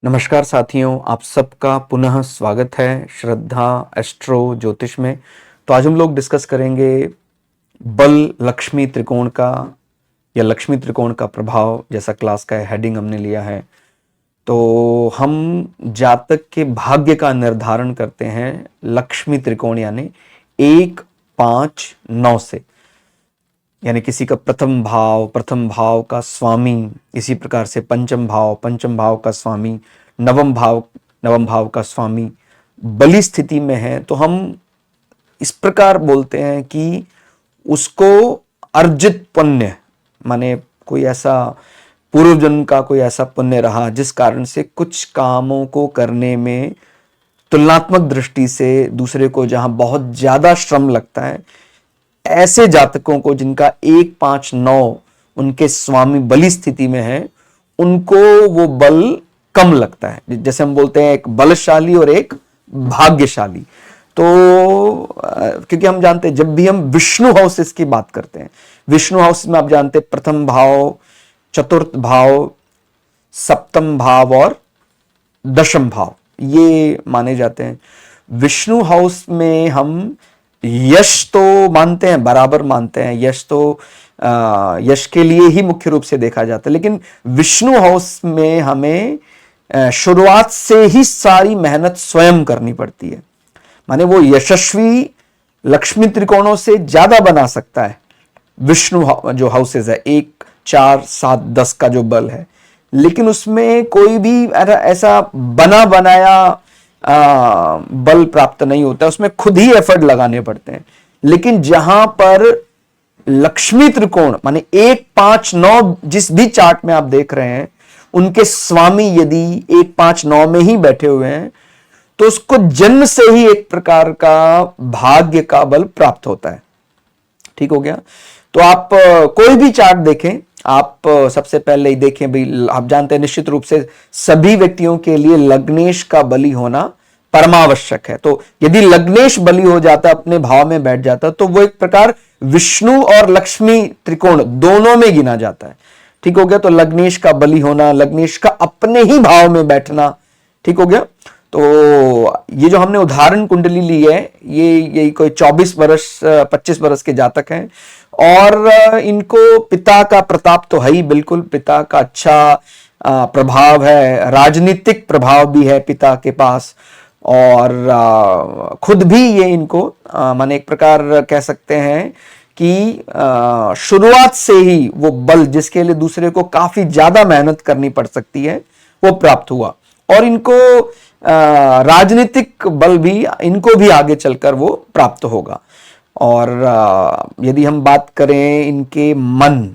नमस्कार साथियों, आप सबका पुनः स्वागत है श्रद्धा एस्ट्रो ज्योतिष में। तो आज हम लोग डिस्कस करेंगे बल लक्ष्मी त्रिकोण का या लक्ष्मी त्रिकोण का प्रभाव, जैसा क्लास का हेडिंग हमने लिया है। तो हम जातक के भाग्य का निर्धारण करते हैं लक्ष्मी त्रिकोण यानी 1, 5, 9 से, यानी किसी का प्रथम भाव का स्वामी, इसी प्रकार से पंचम भाव का स्वामी, नवम भाव का स्वामी बली स्थिति में है, तो हम इस प्रकार बोलते हैं कि उसको अर्जित पुण्य, माने कोई ऐसा पूर्व जन्म का कोई ऐसा पुण्य रहा जिस कारण से कुछ कामों को करने में तुलनात्मक दृष्टि से दूसरे को जहां बहुत ज्यादा श्रम लगता है, ऐसे जातकों को जिनका 1, 5, 9 उनके स्वामी बली स्थिति में है, उनको वो बल कम लगता है। जैसे हम बोलते हैं एक बलशाली और एक भाग्यशाली। तो क्योंकि हम जानते हैं जब भी हम विष्णु हाउसेस की बात करते हैं, विष्णु हाउस में आप जानते हैं प्रथम भाव, चतुर्थ भाव, सप्तम भाव और दशम भाव ये माने जाते हैं। विष्णु हाउस में हम यश तो मानते हैं, बराबर मानते हैं, यश तो यश के लिए ही मुख्य रूप से देखा जाता है, लेकिन विष्णु हाउस में हमें शुरुआत से ही सारी मेहनत स्वयं करनी पड़ती है। माने वो यशस्वी लक्ष्मी त्रिकोणों से ज्यादा बना सकता है विष्णु जो हाउसेज है, 1, 4, 7, 10 का जो बल है, लेकिन उसमें कोई भी ऐसा बना बनाया बल प्राप्त नहीं होता, उसमें खुद ही एफर्ट लगाने पड़ते हैं। लेकिन जहां पर लक्ष्मी त्रिकोण माने 1, 5, 9 जिस भी चार्ट में आप देख रहे हैं, उनके स्वामी यदि 1, 5, 9 में ही बैठे हुए हैं, तो उसको जन्म से ही एक प्रकार का भाग्य का बल प्राप्त होता है। ठीक हो गया। तो आप कोई भी चार्ट देखें, आप सबसे पहले ही देखें भाई, आप जानते हैं निश्चित रूप से सभी व्यक्तियों के लिए लग्नेश का बली होना परमावश्यक है। तो यदि लग्नेश बली हो जाता, अपने भाव में बैठ जाता, तो वो एक प्रकार विष्णु और लक्ष्मी त्रिकोण दोनों में गिना जाता है। ठीक हो गया। तो लग्नेश का बली होना, लग्नेश का अपने ही भाव में बैठना, ठीक हो गया। तो ये जो हमने उदाहरण कुंडली ली है, ये कोई 24 वर्ष 25 वर्ष के जातक हैं, और इनको पिता का प्रताप तो है ही, बिल्कुल पिता का अच्छा प्रभाव है, राजनीतिक प्रभाव भी है पिता के पास, और खुद भी ये इनको माने एक प्रकार कह सकते हैं कि शुरुआत से ही वो बल जिसके लिए दूसरे को काफी ज्यादा मेहनत करनी पड़ सकती है, वो प्राप्त हुआ। और इनको राजनीतिक बल भी इनको भी आगे चलकर वो प्राप्त होगा। और यदि हम बात करें इनके मन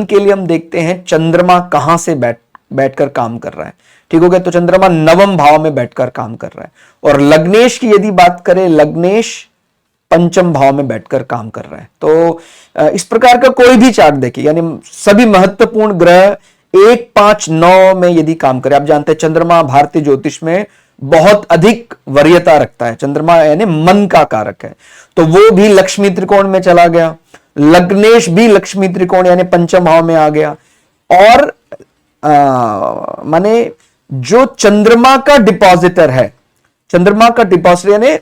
के लिए, हम देखते हैं चंद्रमा कहां से बैठकर काम कर रहा है। ठीक हो गया। तो चंद्रमा नवम भाव में बैठकर काम कर रहा है। और लग्नेश की यदि बात करें, लग्नेश पंचम भाव में बैठकर काम कर रहा है। तो इस प्रकार का कोई भी चार्ट देखिए, यानी सभी महत्वपूर्ण ग्रह 1, 5, 9 में यदि काम करे, आप जानते हैं चंद्रमा भारतीय ज्योतिष में बहुत अधिक वरीयता रखता है। चंद्रमा यानी मन का कारक है, तो वो भी लक्ष्मी त्रिकोण में चला गया। लग्नेश भी लक्ष्मी त्रिकोण यानी पंचम भाव में आ गया। और माने जो चंद्रमा का डिपॉजिटर है, चंद्रमा का डिपॉजिटर यानी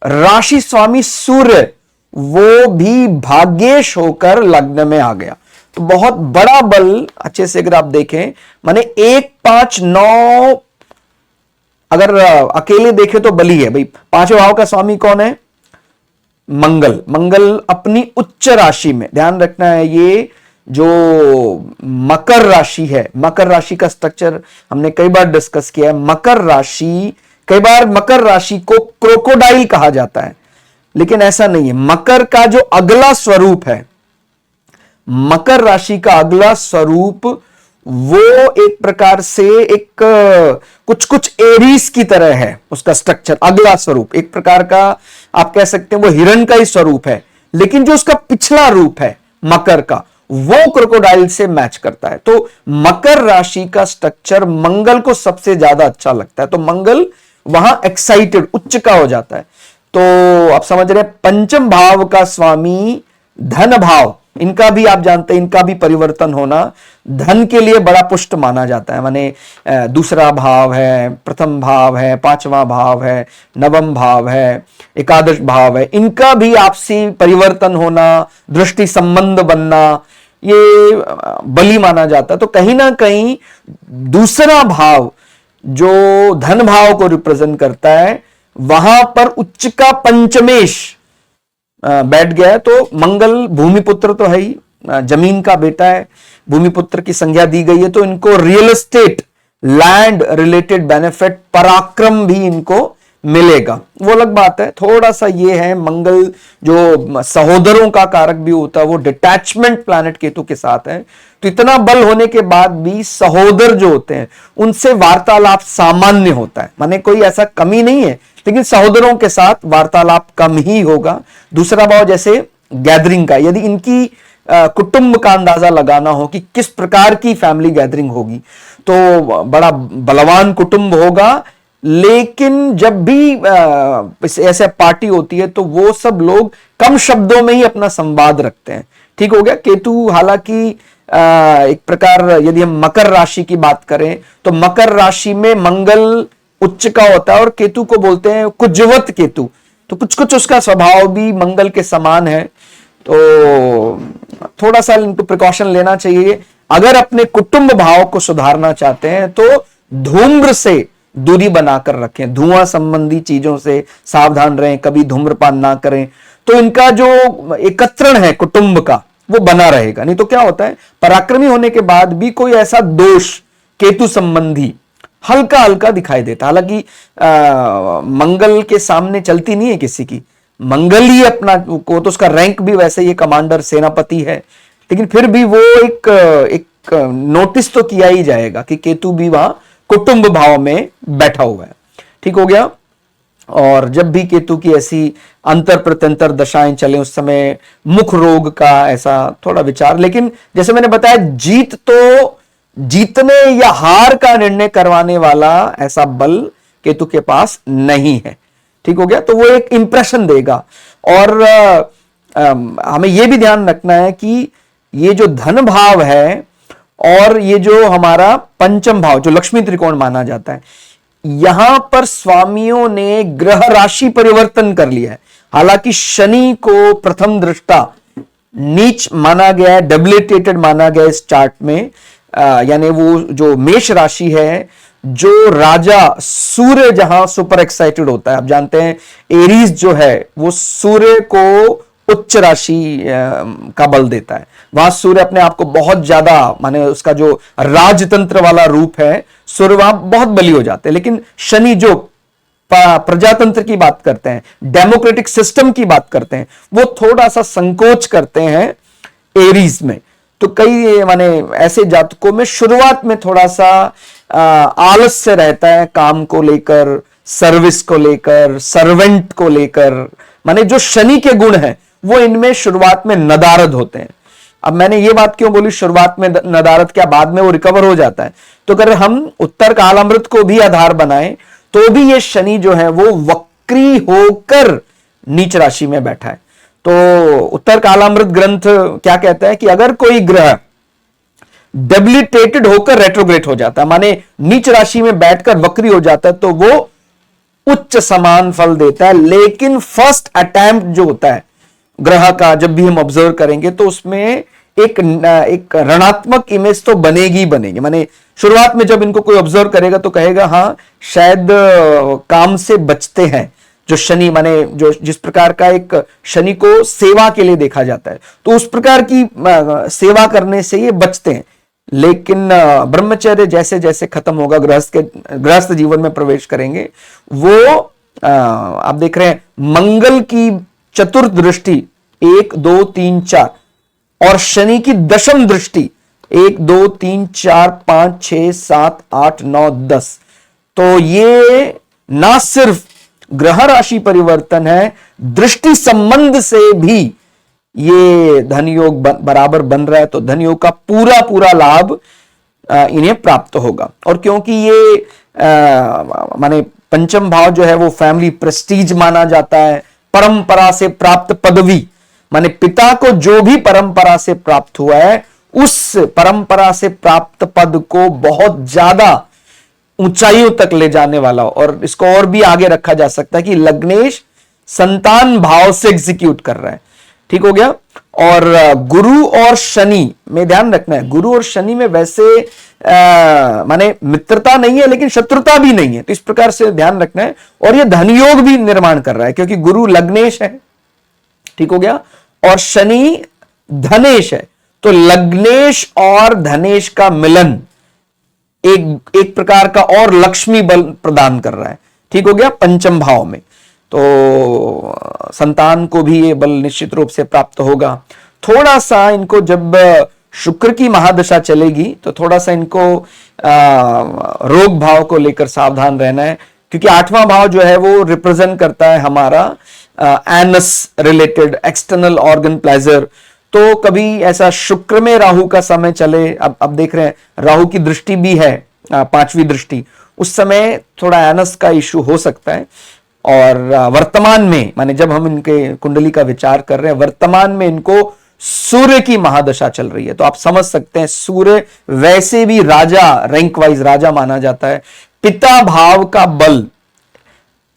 राशि स्वामी सूर्य, वो भी भाग्येश होकर लग्न में आ गया। तो बहुत बड़ा बल अच्छे से अगर आप देखें, माने 1, 5, 9 अगर अकेले देखें तो बली है भाई। 5वें भाव का स्वामी कौन है? मंगल अपनी उच्च राशि में, ध्यान रखना है, ये जो मकर राशि है, मकर राशि का स्ट्रक्चर हमने कई बार डिस्कस किया है। मकर राशि, कई बार मकर राशि को क्रोकोडाइल कहा जाता है, लेकिन ऐसा नहीं है। मकर का जो अगला स्वरूप है, मकर राशि का अगला स्वरूप, वो एक प्रकार से एक कुछ एरीज की तरह है उसका स्ट्रक्चर, अगला स्वरूप एक प्रकार का आप कह सकते हैं वो हिरण का ही स्वरूप है, लेकिन जो उसका पिछला रूप है मकर का, वो क्रोकोडाइल से मैच करता है। तो मकर राशि का स्ट्रक्चर मंगल को सबसे ज्यादा अच्छा लगता है, तो मंगल वहां एक्साइटेड, उच्च का हो जाता है। तो आप समझ रहे हैं, पंचम भाव का स्वामी धन भाव इनका भी आप जानते हैं, इनका भी परिवर्तन होना धन के लिए बड़ा पुष्ट माना जाता है। माने दूसरा भाव है, प्रथम भाव है, पांचवा भाव है, नवम भाव है, एकादश भाव है, इनका भी आपसी परिवर्तन होना, दृष्टि संबंध बनना, ये बली माना जाता है। तो कहीं ना कहीं दूसरा भाव जो धन भाव को रिप्रेजेंट करता है, वहां पर उच्च का पंचमेश बैठ गया है। तो मंगल भूमिपुत्र तो है ही, जमीन का बेटा है, भूमिपुत्र की संज्ञा दी गई है, तो इनको real estate, land related benefit, पराक्रम भी इनको मिलेगा। वो अलग बात है। थोड़ा सा ये है, मंगल जो सहोदरों का कारक भी होता है, वो डिटैचमेंट प्लैनेट केतु के साथ है। तो इतना बल होने के बाद भी सहोदर जो होते हैं उनसे वार्तालाप सामान्य होता है, माने कोई ऐसा कमी नहीं है, लेकिन सहोदरों के साथ वार्तालाप कम ही होगा। दूसरा भाव जैसे गैदरिंग का, यदि इनकी कुटुंब का अंदाजा लगाना हो कि किस प्रकार की फैमिली गैदरिंग होगी, तो बड़ा बलवान कुटुंब होगा। लेकिन जब भी ऐसे पार्टी होती है तो वो सब लोग कम शब्दों में ही अपना संवाद रखते हैं। ठीक हो गया। केतु हालांकि एक प्रकार, यदि हम मकर राशि की बात करें तो मकर राशि में मंगल उच्च का होता है और केतु को बोलते हैं कुजवत केतु, तो कुछ कुछ उसका स्वभाव भी मंगल के समान है। तो थोड़ा सा इनको प्रिकॉशन लेना चाहिए। अगर अपने कुटुंब भाव को सुधारना चाहते हैं तो धूम्र से दूरी बनाकर रखें, धुआं संबंधी चीजों से सावधान रहें, कभी धूम्रपान ना करें, तो इनका जो एकत्रण है कुटुंब का वो बना रहेगा। नहीं तो क्या होता है, पराक्रमी होने के बाद भी कोई ऐसा दोष केतु संबंधी हल्का हल्का दिखाई देता। हालांकि मंगल के सामने चलती नहीं है किसी की, मंगल ही अपना को, तो उसका रैंक भी वैसे ही कमांडर सेनापति है, लेकिन फिर भी वो एक नोटिस तो किया ही जाएगा कि केतु भी वहां कुटुंब भाव में बैठा हुआ है। ठीक हो गया। और जब भी केतु की ऐसी अंतर प्रत्यंतर दशाएं चले उस समय मुख रोग का ऐसा थोड़ा विचार, लेकिन जैसे मैंने बताया जीत तो जीतने या हार का निर्णय करवाने वाला ऐसा बल केतु के पास नहीं है। ठीक हो गया। तो वो एक इंप्रेशन देगा। और हमें यह भी ध्यान रखना है कि ये जो धन भाव है और ये जो हमारा पंचम भाव जो लक्ष्मी त्रिकोण माना जाता है, यहां पर स्वामियों ने ग्रह राशि परिवर्तन कर लिया है। हालांकि शनि को प्रथम दृष्टा नीच माना गया है, डेबिलिटेटेड माना गया इस चार्ट में, यानी वो जो मेष राशि है, जो राजा सूर्य जहां सुपर एक्साइटेड होता है, आप जानते हैं एरीज जो है वो सूर्य को उच्च राशि का बल देता है, वहां सूर्य अपने आप को बहुत ज्यादा, माने उसका जो राजतंत्र वाला रूप है, सूर्य वहां बहुत बली हो जाते हैं। लेकिन शनि जो प्रजातंत्र की बात करते हैं, डेमोक्रेटिक सिस्टम की बात करते हैं, वो थोड़ा सा संकोच करते हैं एरीज में। तो कई माने ऐसे जातकों में शुरुआत में थोड़ा सा आलस्य रहता है, काम को लेकर, सर्विस को लेकर, सर्वेंट को लेकर, माने जो शनि के गुण हैं वो इनमें शुरुआत में नदारद होते हैं। अब मैंने ये बात क्यों बोली शुरुआत में नदारद, क्या बाद में वो रिकवर हो जाता है? तो अगर हम उत्तर कालामृत को भी आधार बनाएं तो भी ये शनि जो है वो वक्री होकर नीच राशि में बैठा है। तो उत्तर कालामृत ग्रंथ क्या कहता है कि अगर कोई ग्रह डेबिलिटेटेड होकर रेट्रोग्रेड हो जाता है, माने नीच राशि में बैठकर वक्री हो जाता है, तो वो उच्च समान फल देता है। लेकिन फर्स्ट अटेम्प्ट जो होता है ग्रह का, जब भी हम ऑब्जर्व करेंगे तो उसमें एक ऋणात्मक इमेज तो बनेगी बनेगी। माने शुरुआत में जब इनको कोई ऑब्जर्व करेगा तो कहेगा हाँ शायद काम से बचते हैं। जो शनि, माने जो जिस प्रकार का एक शनि को सेवा के लिए देखा जाता है, तो उस प्रकार की सेवा करने से ये बचते हैं। लेकिन ब्रह्मचर्य जैसे जैसे खत्म होगा, गृहस्थ जीवन में प्रवेश करेंगे, वो आप देख रहे हैं मंगल की चतुर्थ दृष्टि 1 2 3 4 और शनि की दशम दृष्टि 1 2 3 4 5 6 7 8 9 10। तो ये ना सिर्फ ग्रह राशि परिवर्तन है, दृष्टि संबंध से भी ये धन योग बराबर बन रहा है। तो धन योग का पूरा पूरा लाभ इन्हें प्राप्त होगा। और क्योंकि ये माने पंचम भाव जो है वो फैमिली प्रेस्टीज माना जाता है, परंपरा से प्राप्त पदवी, माने पिता को जो भी परंपरा से प्राप्त हुआ है, उस परंपरा से प्राप्त पद को बहुत ज्यादा ऊंचाइयों तक ले जाने वाला। और इसको और भी आगे रखा जा सकता है कि लग्नेश संतान भाव से एग्जीक्यूट कर रहा है। ठीक हो गया। और गुरु और शनि में ध्यान रखना है, गुरु और शनि में वैसे माने मित्रता नहीं है लेकिन शत्रुता भी नहीं है, तो इस प्रकार से ध्यान रखना है। और ये धन योग भी निर्माण कर रहा है क्योंकि गुरु लग्नेश है, ठीक हो गया, और शनि धनेश है। तो लग्नेश और धनेश का मिलन एक प्रकार का और लक्ष्मी बल प्रदान कर रहा है। ठीक हो गया, पंचम भाव में। तो संतान को भी ये बल निश्चित रूप से प्राप्त होगा। थोड़ा सा इनको जब शुक्र की महादशा चलेगी तो थोड़ा सा इनको रोग भाव को लेकर सावधान रहना है, क्योंकि आठवां भाव जो है वो रिप्रेजेंट करता है हमारा anus related external organ pleasure. तो कभी ऐसा शुक्र में राहु का समय चले, अब देख रहे हैं राहु की दृष्टि भी है, पांचवी दृष्टि, उस समय थोड़ा एनस का इशू हो सकता है। और वर्तमान में माने जब हम इनके कुंडली का विचार कर रहे हैं, वर्तमान में इनको सूर्य की महादशा चल रही है, तो आप समझ सकते हैं सूर्य वैसे भी राजा, रैंक वाइज राजा माना जाता है। पिता भाव का बल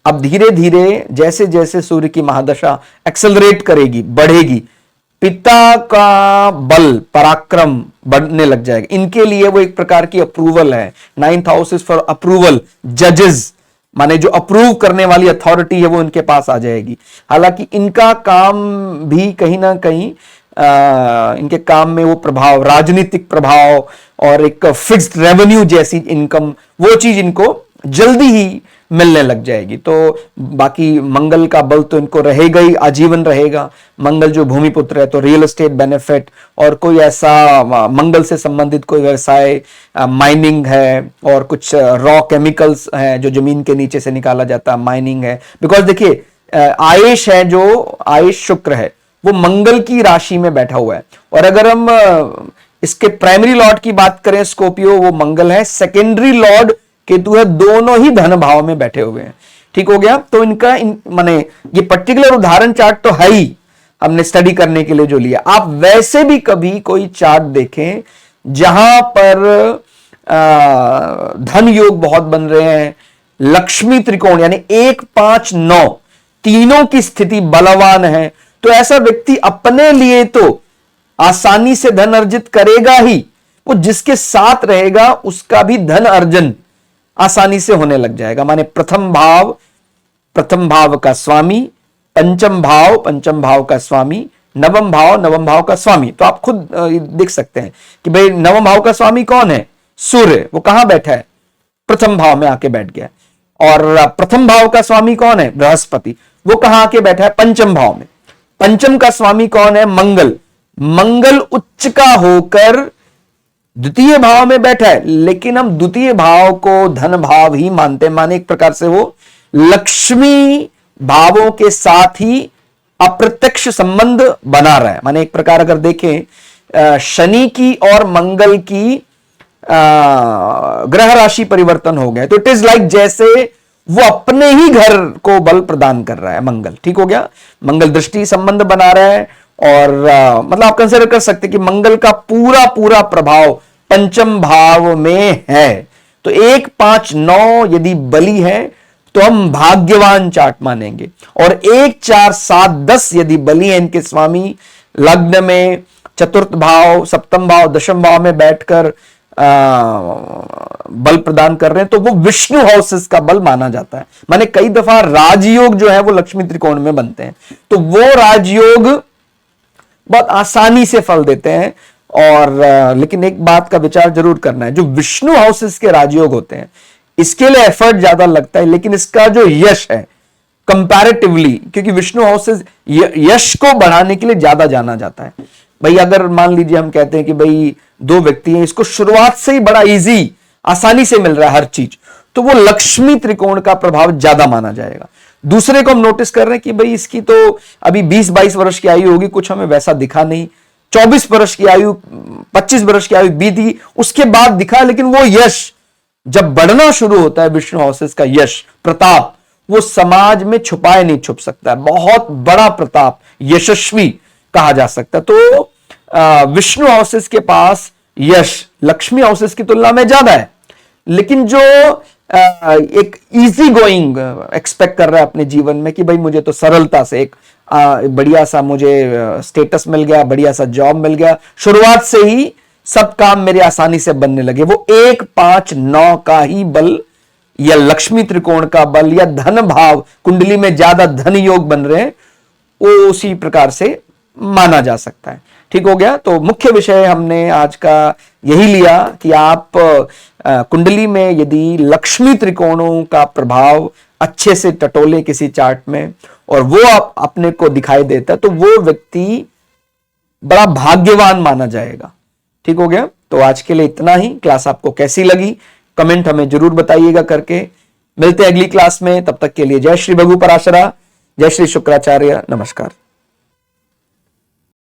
अब धीरे धीरे जैसे जैसे सूर्य की महादशा एक्सेलरेट करेगी, बढ़ेगी, पिता का बल पराक्रम बढ़ने लग जाएगा। इनके लिए वो एक प्रकार की अप्रूवल है, 9th house is for approval, जजेस माने जो अप्रूव करने वाली अथॉरिटी है वो इनके पास आ जाएगी। हालांकि इनका काम भी कहीं ना कहीं इनके काम में वो प्रभाव, राजनीतिक प्रभाव और एक फिक्स्ड रेवेन्यू जैसी इनकम, वो चीज इनको जल्दी ही मिलने लग जाएगी। तो बाकी मंगल का बल तो इनको रहेगा ही, आजीवन रहेगा। मंगल जो भूमिपुत्र है तो रियल एस्टेट बेनिफिट, और कोई ऐसा मंगल से संबंधित कोई व्यवसाय, माइनिंग है और कुछ रॉ केमिकल्स हैं जो जमीन के नीचे से निकाला जाता है, माइनिंग है। बिकॉज देखिए आयुष है, जो आयुष शुक्र है वो मंगल की राशि में बैठा हुआ है। और अगर हम इसके प्राइमरी लॉर्ड की बात करें स्कॉर्पियो, वो मंगल है, सेकेंडरी लॉर्ड केतु है, दोनों ही धन भाव में बैठे हुए हैं। ठीक हो गया। तो इनका माने ये पर्टिकुलर उदाहरण चार्ट तो है ही, हमने स्टडी करने के लिए जो लिया। आप वैसे भी कभी कोई चार्ट देखें जहां पर धन योग बहुत बन रहे हैं, लक्ष्मी त्रिकोण यानी 1, 5, 9 तीनों की स्थिति बलवान है, तो ऐसा व्यक्ति अपने लिए तो आसानी से धन अर्जित करेगा ही, वो जिसके साथ रहेगा उसका भी धन अर्जन आसानी से होने लग जाएगा। माने प्रथम भाव का स्वामी, पंचम भाव का स्वामी, नवम भाव का स्वामी। तो आप खुद देख सकते हैं कि भाई नवम भाव का स्वामी कौन है? सूर्य। वो कहां बैठा है? प्रथम भाव में आके बैठ गया। और प्रथम भाव का स्वामी कौन है? बृहस्पति। वो कहां आके बैठा है? पंचम भाव में। पंचम का स्वामी कौन है? मंगल उच्च का होकर द्वितीय भाव में बैठा है, लेकिन हम द्वितीय भाव को धन भाव ही मानते हैं। माने एक प्रकार से वो लक्ष्मी भावों के साथ ही अप्रत्यक्ष संबंध बना रहा है। माने एक प्रकार अगर देखें शनि की और मंगल की ग्रह राशि परिवर्तन हो गए, तो इट इज लाइक जैसे वो अपने ही घर को बल प्रदान कर रहा है मंगल। ठीक हो गया। मंगल दृष्टि संबंध बना रहा है, और मतलब आप कंसिडर कर सकते कि मंगल का पूरा प्रभाव पंचम भाव में है। तो 1, 5, 9 यदि बली है तो हम भाग्यवान चार्ट मानेंगे, और 1, 4, 7, 10 यदि बली है इनके स्वामी लग्न में, चतुर्थ भाव, सप्तम भाव, दशम भाव में बैठकर बल प्रदान कर रहे हैं, तो वो विष्णु हाउसेस का बल माना जाता है। माने कई दफा राजयोग जो है वो लक्ष्मी त्रिकोण में बनते हैं, तो वो राजयोग बहुत आसानी से फल देते हैं। और लेकिन एक बात का विचार जरूर करना है, जो विष्णु हाउसेस के राजयोग होते हैं इसके लिए एफर्ट ज्यादा लगता है, लेकिन इसका जो यश है कंपैरेटिवली, क्योंकि विष्णु हाउसेस यश को बढ़ाने के लिए ज्यादा जाना जाता है। भाई अगर मान लीजिए हम कहते हैं कि भाई 2 व्यक्ति हैं, इसको शुरुआत से ही बड़ा इजी, आसानी से मिल रहा है हर चीज, तो वो लक्ष्मी त्रिकोण का प्रभाव ज्यादा माना जाएगा। दूसरे को हम नोटिस कर रहे हैं कि भाई इसकी तो अभी 20-22 वर्ष की आयु होगी, कुछ हमें वैसा दिखा नहीं, 24 वर्ष की आयु, 25 वर्ष की आयु बीती, उसके बाद दिखा, लेकिन वो यश जब बढ़ना शुरू होता है, विष्णु हाउसेस का यश प्रताप, वो समाज में छुपाए नहीं छुप सकता है। बहुत बड़ा प्रताप, यशस्वी कहा जा सकता है। तो विष्णु हाउसेस के पास यश लक्ष्मी हाउसेस की तुलना में ज्यादा है, लेकिन जो एक इजी गोइंग एक्सपेक्ट कर रहा है अपने जीवन में कि भाई मुझे तो सरलता से एक बढ़िया सा मुझे स्टेटस मिल गया, बढ़िया सा जॉब मिल गया, शुरुआत से ही सब काम मेरे आसानी से बनने लगे, वो 1 5 9 का ही बल या लक्ष्मी त्रिकोण का बल या धन भाव कुंडली में ज्यादा धन योग बन रहे हैं, वो उसी प्रकार से माना जा सकता है। ठीक हो गया। तो मुख्य विषय हमने आज का यही लिया कि आप कुंडली में यदि लक्ष्मी त्रिकोणों का प्रभाव अच्छे से टटोले किसी चार्ट में और वो अपने को दिखाई देता है, तो वो व्यक्ति बड़ा भाग्यवान माना जाएगा। ठीक हो गया। तो आज के लिए इतना ही। क्लास आपको कैसी लगी कमेंट हमें जरूर बताइएगा करके। मिलते हैं अगली क्लास में, तब तक के लिए जय श्री भगु पराशरा, जय श्री शुक्राचार्य, नमस्कार।